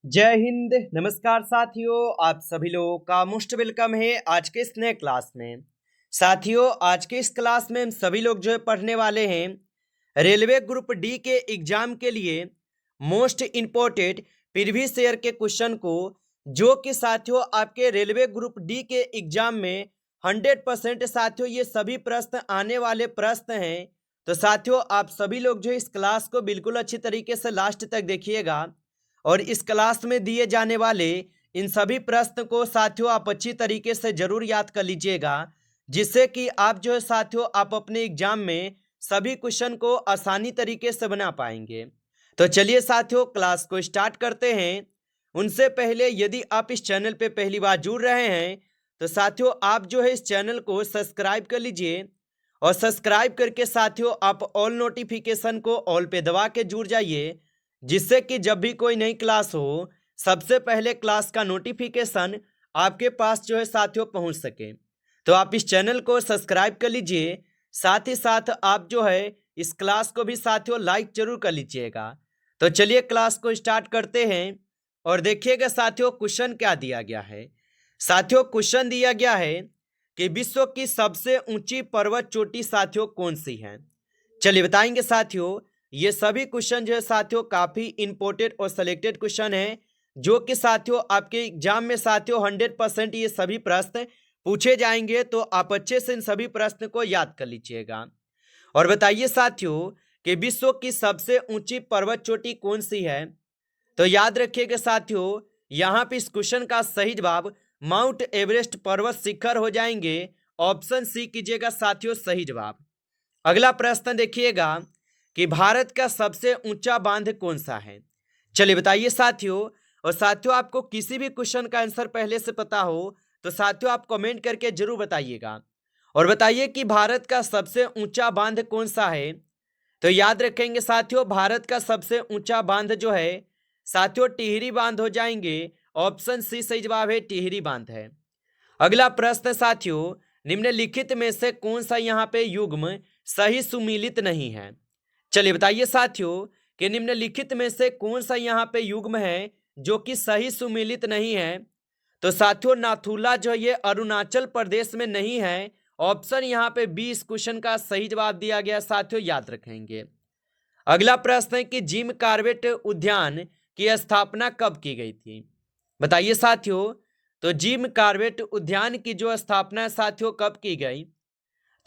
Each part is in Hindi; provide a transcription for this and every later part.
जय हिंद। नमस्कार साथियों, आप सभी लोगों का मोस्ट वेलकम है आज के इस नए क्लास में। साथियों, आज के इस क्लास में हम सभी लोग जो है पढ़ने वाले हैं रेलवे ग्रुप डी के एग्जाम के लिए मोस्ट इम्पोर्टेंट प्रीवियस ईयर के क्वेश्चन को, जो कि साथियों आपके रेलवे ग्रुप डी के एग्जाम में 100% साथियों ये सभी प्रश्न आने वाले प्रश्न हैं। तो साथियों आप सभी लोग जो इस क्लास को बिल्कुल अच्छी तरीके से लास्ट तक देखिएगा और इस क्लास में दिए जाने वाले इन सभी प्रश्न को साथियों आप अच्छी तरीके से जरूर याद कर लीजिएगा, जिससे कि आप जो है साथियों आप अपने एग्जाम में सभी क्वेश्चन को आसानी तरीके से बना पाएंगे। तो चलिए साथियों क्लास को स्टार्ट करते हैं। उनसे पहले यदि आप इस चैनल पे पहली बार जुड़ रहे हैं तो साथियों आप जो है इस चैनल को सब्सक्राइब कर लीजिए और सब्सक्राइब करके साथियों आप ऑल नोटिफिकेशन को ऑल पे दबा के जुड़ जाइए, जिससे कि जब भी कोई नई क्लास हो सबसे पहले क्लास का नोटिफिकेशन आपके पास जो है साथियों पहुंच सके। तो आप इस चैनल को सब्सक्राइब कर लीजिए, साथ ही साथ आप जो है इस क्लास को भी साथियों लाइक जरूर कर लीजिएगा। तो चलिए क्लास को स्टार्ट करते हैं और देखिएगा साथियों क्वेश्चन क्या दिया गया है। साथियों क्वेश्चन दिया गया है कि विश्व की सबसे ऊंची पर्वत चोटी साथियों कौन सी है। चलिए बताएंगे साथियों। ये सभी क्वेश्चन जो है साथियों काफी इंपॉर्टेंट और सिलेक्टेड क्वेश्चन है, जो कि साथियों आपके एग्जाम में साथियों 100% ये सभी प्रश्न पूछे जाएंगे। तो आप अच्छे से इन सभी प्रश्न को याद कर लीजिएगा और बताइए साथियों कि विश्व की सबसे ऊंची पर्वत चोटी कौन सी है। तो याद रखिएगा साथियों, यहाँ पे इस क्वेश्चन का सही जवाब माउंट एवरेस्ट पर्वत शिखर हो जाएंगे। ऑप्शन सी कीजिएगा साथियों सही जवाब। अगला प्रश्न देखिएगा कि भारत का सबसे ऊंचा बांध कौन सा है। चलिए बताइए साथियों। और साथियों आपको किसी भी क्वेश्चन का आंसर पहले से पता हो तो साथियों आप कमेंट करके जरूर बताइएगा और बताइए कि भारत का सबसे ऊंचा बांध कौन सा है। तो याद रखेंगे साथियों, भारत का सबसे ऊंचा बांध जो है साथियों टिहरी बांध हो जाएंगे। ऑप्शन सी सही जवाब है, टिहरी बांध है। अगला प्रश्न साथियों, निम्नलिखित में से कौन सा यहाँ पे युग्म सही सुमीलित नहीं है। चलिए बताइए साथियों कि निम्नलिखित में से कौन सा यहाँ पे युग्म है जो कि सही सुमेलित नहीं है। तो साथियों नाथुला जो ये अरुणाचल प्रदेश में नहीं है। ऑप्शन यहाँ पे 20 क्वेश्चन का सही जवाब दिया गया साथियों, याद रखेंगे। अगला प्रश्न है कि जिम कार्बेट उद्यान की स्थापना कब की गई थी। बताइए साथियों। तो जिम कार्बेट उद्यान की जो स्थापना है साथियों कब की गई।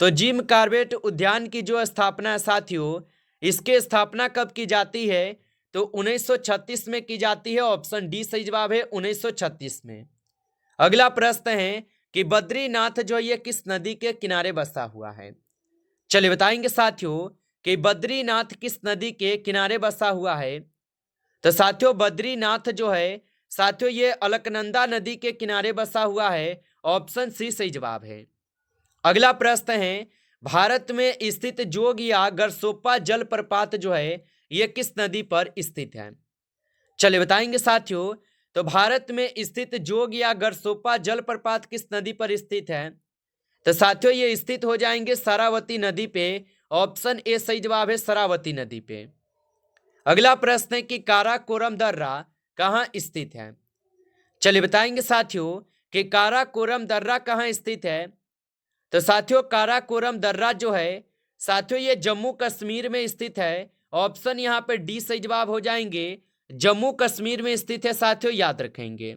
तो जिम कार्बेट उद्यान की जो स्थापना है साथियों, इसके स्थापना कब की जाती है। तो 1936 में की जाती है। ऑप्शन डी सही जवाब है, 1936 में। अगला प्रश्न है कि बद्रीनाथ जो ये किस नदी के किनारे बसा हुआ है। चलिए बताएंगे साथियों कि बद्रीनाथ किस नदी के किनारे बसा हुआ है। तो साथियों बद्रीनाथ जो है साथियों ये अलकनंदा नदी के किनारे बसा हुआ है। ऑप्शन सी सही जवाब है। अगला प्रश्न है भारत में स्थित जोग या गरसोप्पा जलप्रपात जो है यह किस नदी पर स्थित है। चलिए बताएंगे साथियों। तो भारत में स्थित जोग या गरसोप्पा जलप्रपात किस नदी पर स्थित है। तो साथियों ये स्थित हो जाएंगे शरावती नदी पे। ऑप्शन ए सही जवाब है, शरावती नदी पे। अगला प्रश्न है कि काराकोरम दर्रा कहाँ स्थित है। चलिए बताएंगे साथियों कि काराकोरम दर्रा कहाँ स्थित है। तो साथियों काराकोरम दर्रा जो है साथियों ये जम्मू कश्मीर में स्थित है। ऑप्शन यहाँ पे डी सही जवाब हो जाएंगे, जम्मू कश्मीर में स्थित है साथियों, याद रखेंगे।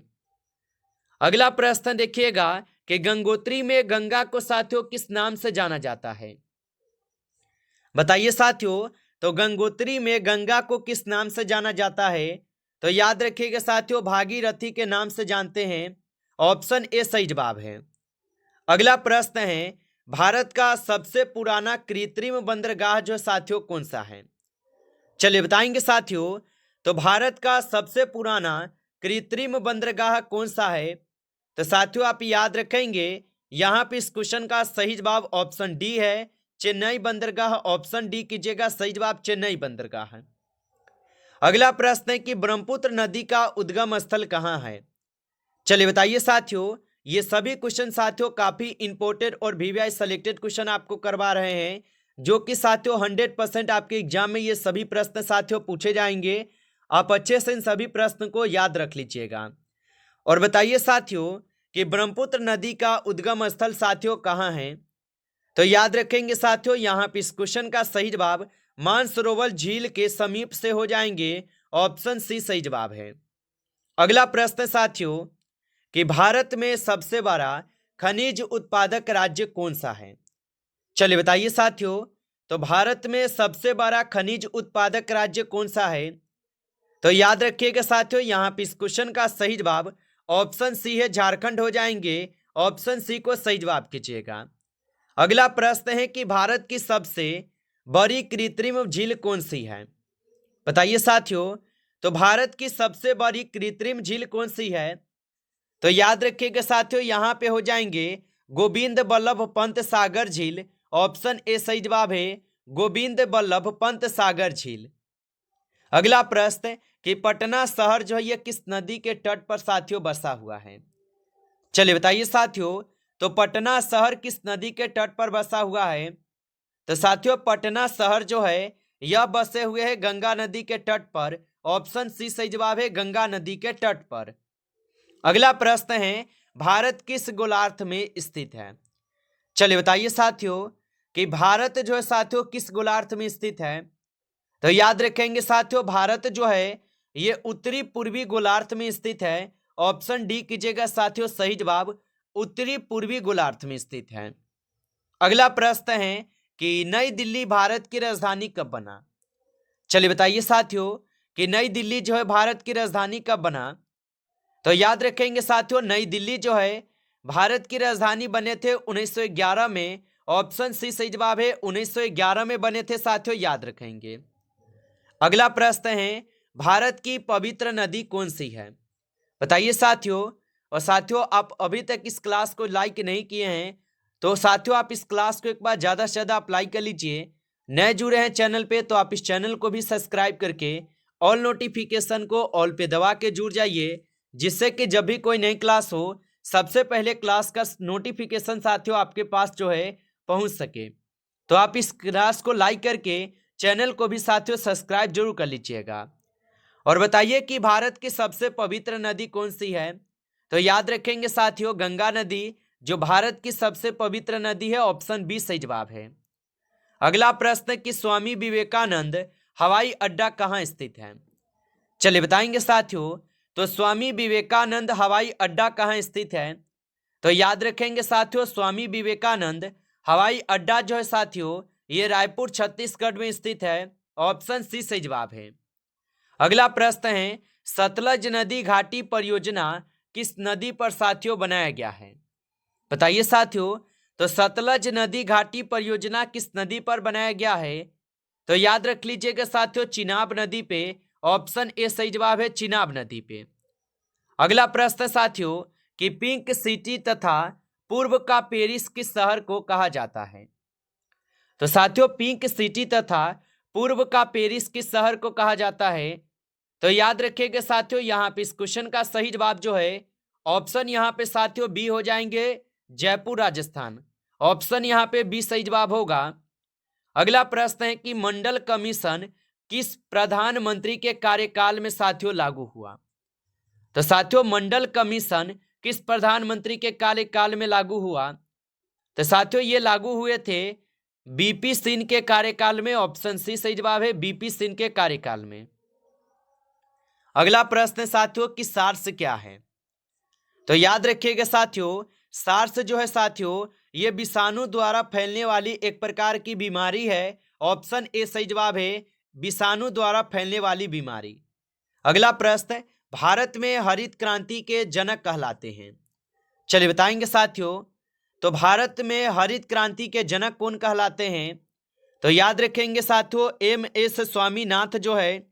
अगला प्रश्न देखिएगा कि गंगोत्री में गंगा को साथियों किस नाम से जाना जाता है। बताइए साथियों। तो गंगोत्री में गंगा को किस नाम से जाना जाता है। तो याद रखिएगा साथियों भागीरथी के नाम से जानते हैं। ऑप्शन ए सही जवाब है। अगला प्रश्न है भारत का सबसे पुराना कृत्रिम बंदरगाह जो साथियों कौन सा है। चलिए बताएंगे साथियों। तो भारत का सबसे पुराना कृत्रिम बंदरगाह कौन सा है। तो साथियों आप याद रखेंगे यहाँ पे इस क्वेश्चन का सही जवाब ऑप्शन डी है, चेन्नई बंदरगाह। ऑप्शन डी कीजिएगा सही जवाब, चेन्नई बंदरगाह है। अगला प्रश्न है कि ब्रह्मपुत्र नदी का उद्गम स्थल कहाँ है। चलिए बताइए साथियों। ये सभी क्वेश्चन साथियों काफी इंपॉर्टेंट और वीवीआई सेलेक्टेड क्वेश्चन आपको करवा रहे हैं, जो कि साथियों 100% आपके एग्जाम में ये सभी प्रश्न साथियों पूछे जाएंगे। आप अच्छे से इन सभी प्रश्न को याद रख लीजिएगा। और बताइए साथियों कि ब्रह्मपुत्र नदी का उद्गम स्थल साथियों कहाँ है? तो याद रखेंगे साथियों, यहाँ पे इस क्वेश्चन का सही जवाब मानसरोवर झील के समीप से हो जाएंगे। ऑप्शन सी सही जवाब है। अगला प्रश्न साथियों कि भारत में सबसे बड़ा खनिज उत्पादक राज्य कौन सा है? चलिए बताइए साथियों, तो भारत में सबसे बड़ा खनिज उत्पादक राज्य कौन सा है? तो याद रखिएगा साथियों, यहाँ पे इस क्वेश्चन का सही जवाब ऑप्शन सी है, झारखंड हो जाएंगे। ऑप्शन सी को सही जवाब कीजिएगा। अगला प्रश्न है कि भारत की सबसे बड़ी कृत्रिम झील कौन सी है? बताइए साथियों, तो भारत की सबसे बड़ी कृत्रिम झील कौन सी है? तो याद रखिएगा साथियों, यहाँ पे हो जाएंगे गोविंद बल्लभ पंत सागर झील। ऑप्शन ए सही जवाब है, गोविंद बल्लभ पंत सागर झील। अगला प्रश्न कि पटना शहर जो है ये किस नदी के तट पर साथियों बसा हुआ है? चलिए बताइए साथियों, तो पटना शहर किस नदी के तट पर बसा हुआ है? तो साथियों पटना शहर जो है यह बसे हुए है गंगा नदी के तट पर। ऑप्शन सी सही जवाब है, गंगा नदी के तट पर। अगला प्रश्न है भारत किस गोलार्ध में स्थित है? चलिए बताइए साथियों कि भारत जो है साथियों किस गोलार्ध में स्थित है? तो याद रखेंगे साथियों, भारत जो है ये उत्तरी पूर्वी गोलार्ध में स्थित है। ऑप्शन डी कीजिएगा साथियों सही जवाब, उत्तरी पूर्वी गोलार्ध में स्थित है। अगला प्रश्न है कि नई दिल्ली भारत की राजधानी कब बना? चलिए बताइए साथियों कि नई दिल्ली जो है भारत की राजधानी कब बना? तो याद रखेंगे साथियों, नई दिल्ली जो है भारत की राजधानी बने थे 1911 में। ऑप्शन सी सही जवाब है, 1911 में बने थे साथियों, याद रखेंगे। अगला प्रश्न है भारत की पवित्र नदी कौन सी है? बताइए साथियों। और साथियों आप अभी तक इस क्लास को लाइक नहीं किए हैं तो साथियों आप इस क्लास को एक बार ज़्यादा से ज़्यादा अप्लाई कर लीजिए। नए जुड़े हैं चैनल पे तो आप इस चैनल को भी सब्सक्राइब करके ऑल नोटिफिकेशन को ऑल पे दबा के जुड़ जाइए, जिससे कि जब भी कोई नई क्लास हो सबसे पहले क्लास का नोटिफिकेशन साथियों आपके पास जो है पहुंच सके। तो आप इस क्लास को लाइक करके चैनल को भी साथियों सब्सक्राइब जरूर कर लीजिएगा। और बताइए कि भारत की सबसे पवित्र नदी कौन सी है? तो याद रखेंगे साथियों गंगा नदी जो भारत की सबसे पवित्र नदी है। ऑप्शन बी सही जवाब है। अगला प्रश्न कि स्वामी विवेकानंद हवाई अड्डा कहाँ स्थित है? चलिए बताएंगे साथियों, तो स्वामी विवेकानंद हवाई अड्डा कहाँ स्थित है? तो याद रखेंगे साथियों, स्वामी विवेकानंद हवाई अड्डा जो है साथियों ये रायपुर छत्तीसगढ़ में स्थित है। ऑप्शन सी सही जवाब है। अगला प्रश्न है सतलज नदी घाटी परियोजना किस नदी पर साथियों बनाया गया है? बताइए साथियों, तो सतलज नदी घाटी परियोजना किस नदी पर बनाया गया है? तो याद रख लीजिएगा साथियों, चिनाब नदी पे। ऑप्शन ए सही जवाब है, चिनाब नदी पे। अगला प्रश्न साथियों कि पिंक सिटी तथा पूर्व का पेरिस किस शहर को कहा जाता है? तो साथियों पिंक सिटी तथा पूर्व का पेरिस किस शहर को कहा जाता है? तो याद रखिएगा साथियों, यहाँ पे इस क्वेश्चन का सही जवाब जो है ऑप्शन यहाँ पे साथियों बी हो जाएंगे, जयपुर राजस्थान। ऑप्शन यहाँ पे बी सही जवाब होगा। अगला प्रश्न है कि मंडल कमीशन किस प्रधानमंत्री के कार्यकाल में साथियों लागू हुआ? तो साथियों मंडल कमीशन किस प्रधानमंत्री के कार्यकाल में लागू हुआ? तो साथियों ये लागू हुए थे बीपी सिंह के कार्यकाल में। ऑप्शन सी सही जवाब है, बीपी सिंह के कार्यकाल में। अगला प्रश्न साथियों कि सार्स क्या है? तो याद रखिएगा साथियों, सार्स जो है साथियों ये विषाणु द्वारा फैलने वाली एक प्रकार की बीमारी है। ऑप्शन ए सही जवाब है, विषाणु द्वारा फैलने वाली बीमारी। अगला प्रश्न भारत में हरित क्रांति के जनक कहलाते हैं? चलिए बताएंगे साथियों, तो भारत में हरित क्रांति के जनक कौन कहलाते हैं? तो याद रखेंगे साथियों एम.एस. स्वामीनाथन जो है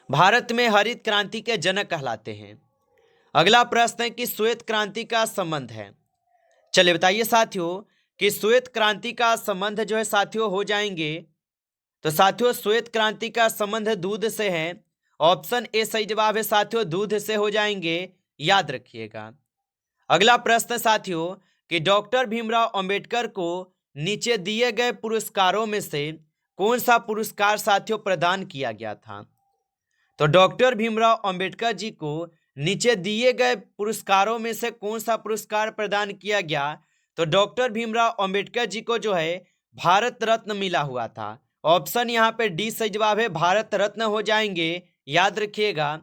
भारत में हरित क्रांति के जनक कहलाते हैं। अगला प्रश्न है कि श्वेत क्रांति का संबंध है? चलिए बताइए साथियों कि श्वेत क्रांति का संबंध जो है साथियों हो जाएंगे, तो साथियों श्वेत क्रांति का संबंध दूध से है। ऑप्शन ए सही जवाब है साथियों, दूध से हो जाएंगे, याद रखिएगा। अगला प्रश्न साथियों कि डॉक्टर भीमराव अंबेडकर को नीचे दिए गए पुरस्कारों में से कौन सा पुरस्कार साथियों प्रदान किया गया था? तो डॉक्टर भीमराव अंबेडकर जी को नीचे दिए गए पुरस्कारों में से कौन सा पुरस्कार प्रदान किया गया? तो डॉक्टर भीमराव अंबेडकर जी को जो है भारत रत्न मिला हुआ था। ऑप्शन यहाँ पे डी सही जवाब है, भारत रत्न हो जाएंगे, याद रखिएगा।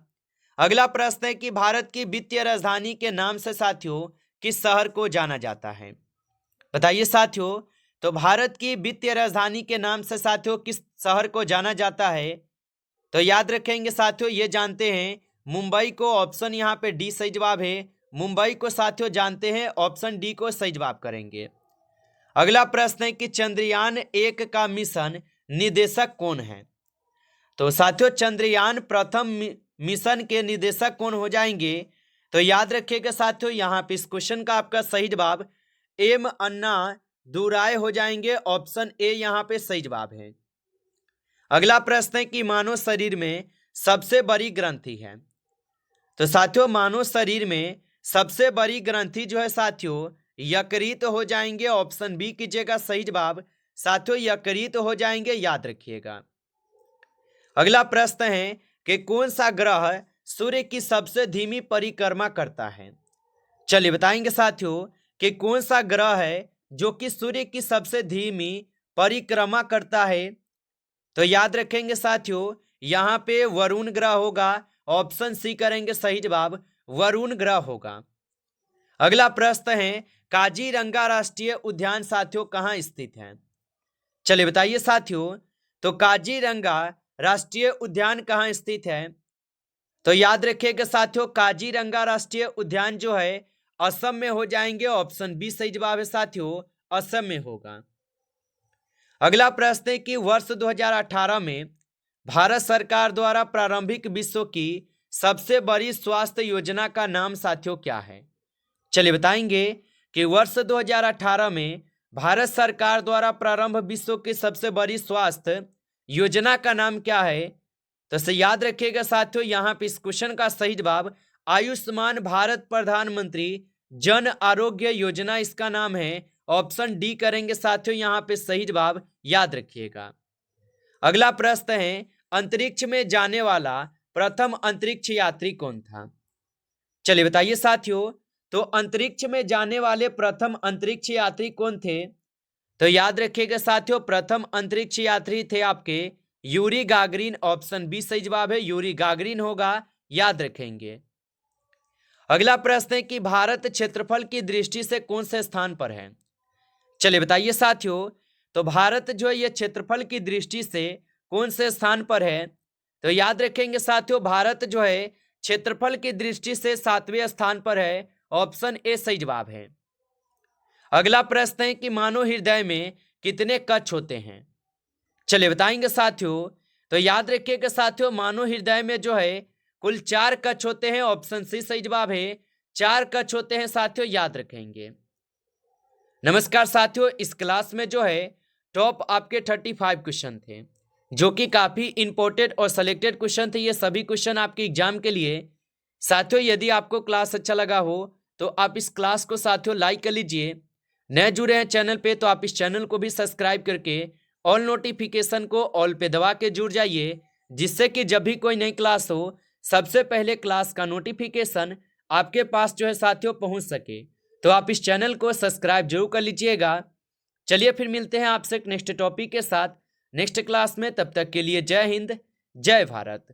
अगला प्रश्न है कि भारत की वित्तीय राजधानी के नाम से साथियों किस शहर को जाना जाता है? बताइए साथियों, तो भारत की वित्तीय राजधानी के नाम से साथियों किस शहर को जाना जाता है? तो याद रखेंगे साथियों, ये जानते हैं मुंबई को। ऑप्शन यहाँ पे डी सही जवाब है, मुंबई को साथियों जानते हैं, ऑप्शन डी को सही जवाब करेंगे। अगला प्रश्न है कि चंद्रयान 1 का मिशन निदेशक कौन है? तो साथियों चंद्रयान प्रथम मिशन के निदेशक कौन हो जाएंगे? तो याद रखिएगा साथियों, यहाँ पे इस क्वेश्चन का आपका सही जवाब एम अन्ना दुराय हो जाएंगे, ऑप्शन ए यहाँ पे सही जवाब है। अगला प्रश्न है कि मानव शरीर में सबसे बड़ी ग्रंथि है? तो साथियों मानव शरीर में सबसे बड़ी ग्रंथि जो है साथियों यकृत हो जाएंगे, ऑप्शन बी कीजिएगा सही जवाब। साथियों यकृत हो जाएंगे, याद रखिएगा। अगला प्रश्न है कि कौन सा ग्रह सूर्य की सबसे धीमी परिक्रमा करता है? चलिए बताएंगे साथियों कि कौन सा ग्रह है जो कि सूर्य की सबसे धीमी परिक्रमा करता है? तो याद रखेंगे साथियों, यहाँ पे वरुण ग्रह होगा, ऑप्शन सी करेंगे सही जवाब, वरुण ग्रह होगा। अगला प्रश्न है काजीरंगा राष्ट्रीय उद्यान साथियों कहाँ स्थित है? चलिए बताइए साथियों, तो काजीरंगा राष्ट्रीय उद्यान कहाँ स्थित है? तो याद रखिएगा साथियों, काजीरंगा राष्ट्रीय उद्यान जो है असम में हो जाएंगे, ऑप्शन बी सही जवाब है साथियों, असम में होगा। अगला प्रश्न है कि वर्ष 2018 में भारत सरकार द्वारा प्रारंभिक विश्व की सबसे बड़ी स्वास्थ्य योजना का नाम साथियों क्या है? चलिए बताएंगे कि वर्ष 2018 में भारत सरकार द्वारा प्रारंभ विश्व की सबसे बड़ी स्वास्थ्य योजना का नाम क्या है? तो याद रखिएगा साथियों, यहाँ पे इस क्वेश्चन का सही जवाब आयुष्मान भारत प्रधानमंत्री जन आरोग्य योजना इसका नाम है, ऑप्शन डी करेंगे साथियों यहाँ पे सही जवाब, याद रखिएगा। अगला प्रश्न है अंतरिक्ष में जाने वाला प्रथम अंतरिक्ष यात्री कौन था? चलिए बताइए साथियों, तो अंतरिक्ष में जाने वाले प्रथम अंतरिक्ष यात्री कौन थे? तो याद रखिएगा साथियों, प्रथम अंतरिक्ष यात्री थे आपके यूरी गागरिन, ऑप्शन बी सही जवाब है, यूरी गागरिन होगा, याद रखेंगे। अगला प्रश्न है कि भारत क्षेत्रफल की दृष्टि से कौन से स्थान पर है? चलिए बताइए साथियों, तो भारत जो है ये क्षेत्रफल की दृष्टि से कौन से स्थान पर है? तो याद रखेंगे साथियों, भारत जो है क्षेत्रफल की दृष्टि से 7वें स्थान पर है, ऑप्शन ए सही जवाब है। अगला प्रश्न है कि मानव हृदय में कितने कक्ष होते हैं? चलिए बताएंगे साथियों, तो याद रखिएगा साथियों, मानव हृदय में जो है कुल 4 कक्ष होते हैं, ऑप्शन सी सही जवाब है, 4 कक्ष होते हैं साथियों, याद रखेंगे। नमस्कार साथियों, इस क्लास में जो है टॉप आपके 35 क्वेश्चन थे जो कि काफी इंपॉर्टेंट और सिलेक्टेड क्वेश्चन थे। ये सभी क्वेश्चन आपके एग्जाम के लिए। साथियों यदि आपको क्लास अच्छा लगा हो तो आप इस क्लास को साथियों लाइक कर लीजिए। नए जुड़े हैं चैनल पे तो आप इस चैनल को भी सब्सक्राइब करके ऑल नोटिफिकेशन को ऑल पे दबा के जुड़ जाइए, जिससे कि जब भी कोई नई क्लास हो सबसे पहले क्लास का नोटिफिकेशन आपके पास जो है साथियों पहुंच सके। तो आप इस चैनल को सब्सक्राइब जरूर कर लीजिएगा। चलिए फिर मिलते हैं आपसे नेक्स्ट टॉपिक के साथ नेक्स्ट क्लास में, तब तक के लिए जय हिंद जय भारत।